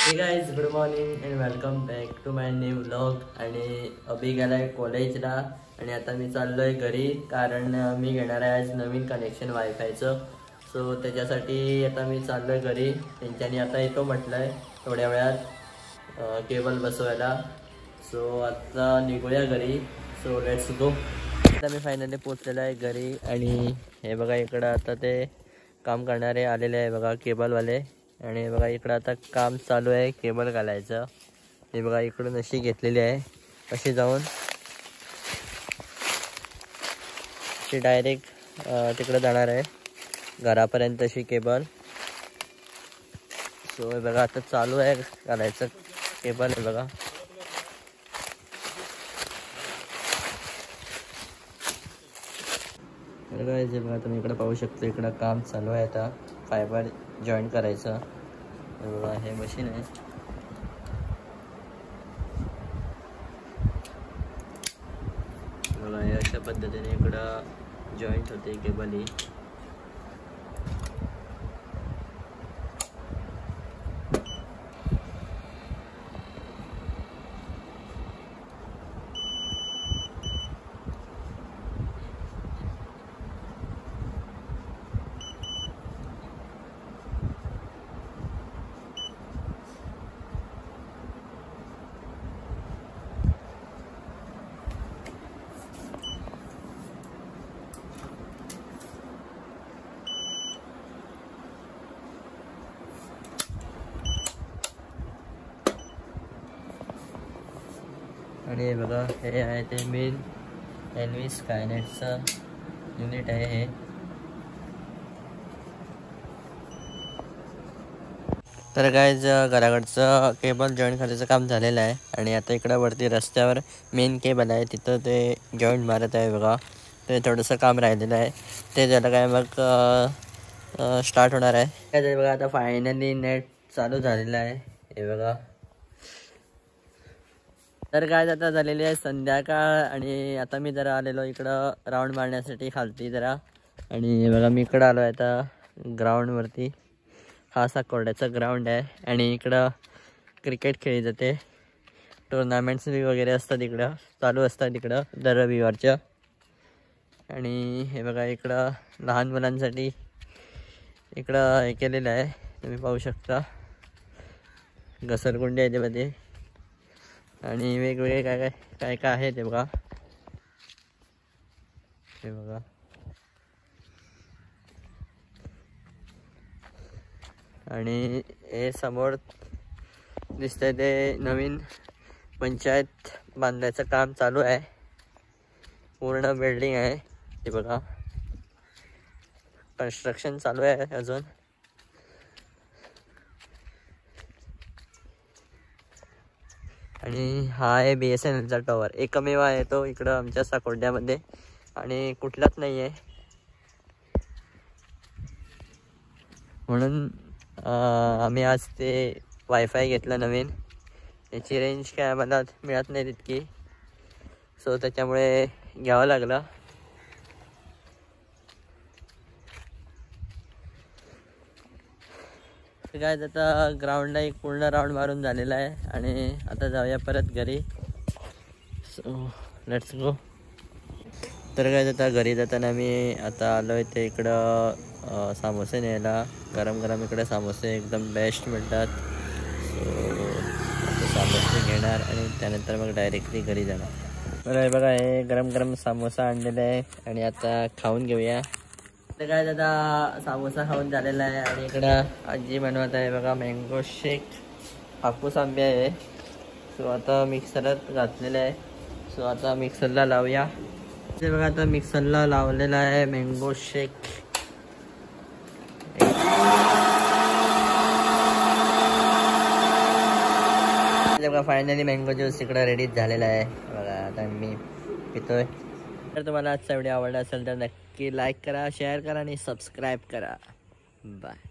Hey guys, good morning and welcome back to my new vlog. आणि अभि गेलाय कॉलेजला आणि आता मी चाललोय घरी, कारण मी घेणार आहे आज नवीन कनेक्शन वायफायचं. सो त्याच्यासाठी आता मी चाललोय घरी. त्यांच्यानी आता येतो म्हटलंय थोड्या वेळात केबल बसवायला. सो आता निघूया घरी. So let's go. आता मी फायनली पोचलेलो आहे घरी आणि हे बघा इकडं आता ते काम करणारे आलेले आहे बघा, केबलवाले. आणि बघा इकडं आता काम चालू आहे केबल घालायचं. हे बघा इकडून अशी घेतलेली आहे, अशी जाऊन अशी डायरेक्ट तिकडं जाणार आहे घरापर्यंत अशी केबल. सो हे बघा आता चालू आहे घालायचं केबल. हे बघा जे बघा तुम्ही इकडं पाहू शकता, इकडं काम चालू आहे आता फायबर जॉईन करायचं. बघा हे मशीन आहे. बघा हे अशा पद्धतीने इकडं जॉईंट होते केबल ही. आणि हे बघा हे आहे ते मेन एनवी स्कायनेटचं युनिट आहे हे. तर गाइस घराकडचं केबल जॉईन करायचं काम झालेलं आहे आणि आता इकडं वरती रस्त्यावर मेन केबल आहे, तिथं ते जॉईंट मारत आहे बघा. ते थोडंसं काम राहिलेलं आहे, ते झालं काय मग स्टार्ट होणार आहे. काय बघा आता फायनली नेट चालू झालेलं आहे. हे बघा तर काय आता झालेली आहे संध्याकाळ आणि आता मी जरा आलेलो इकडं राऊंड मारण्यासाठी खालती जरा. आणि बघा मी इकडं आलो आहे आता ग्राउंडवरती. हा असा कोरड्याचा ग्राउंड आहे आणि इकडं क्रिकेट खेळली जाते. टुर्नामेंट्स वगैरे असतात इकडं, चालू असतात इकडं दर रविवारच्या. आणि हे बघा इकडं लहान मुलांसाठी इकडं हे केलेलं आहे, तुम्ही पाहू शकता. घसरगुंडी आहे त्यामध्ये आणि वेगवेगळे काय काय काय आहे ते बघा. हे बघा आणि हे समोर दिसतंय ते नवीन पंचायत बांधायचं काम चालू आहे. पूर्ण बिल्डिंग आहे हे बघा, कन्स्ट्रक्शन चालू आहे अजून. आणि हा आहे BSNLचा टॉवर, एकमेव आहे तो इकडं आमच्या साकोर्ड्यामध्ये आणि कुठलाच नाही आहे. म्हणून आम्ही आज ते वायफाय घेतलं नवीन. त्याची रेंज काय आम्हाला मिळत नाही तितकी, सो त्याच्यामुळे घ्यावं लागलं. काय आता ग्राउंडला एक पूर्ण राऊंड मारून झालेला आहे आणि आता जाऊया परत घरी. So let's go. तर काय आता घरी जाताना मी आता आलो आहे ते इकडं समोसे न्यायला. गरम गरम इकडे समोसे एकदम बेस्ट मिळतात. सो समोसे घेणार आणि त्यानंतर मग डायरेक्टली घरी जाणार. बरं बघा हे गरम गरम समोसा आणलेला आहे आणि आता खाऊन घेऊया. तर काय आता समोसा खाऊन झालेला आहे आणि इकडं आजी बनवत आहे बघा मँगो शेक. हापूस आंबे आहे. सो आता मिक्सरात घातलेलं आहे. सो आता मिक्सरला लावूया. ते बघा आता मिक्सरला लावलेला आहे मँगो शेक. बघा फायनली मँगो ज्यूस इकडं रेडीच झालेला आहे बघा. आता मी पितोय. तर तुम्हाला आजचा व्हिडिओ आवडला असेल तर नक्की लाईक करा, शेअर करा आणि सबस्क्राईब करा. बाय.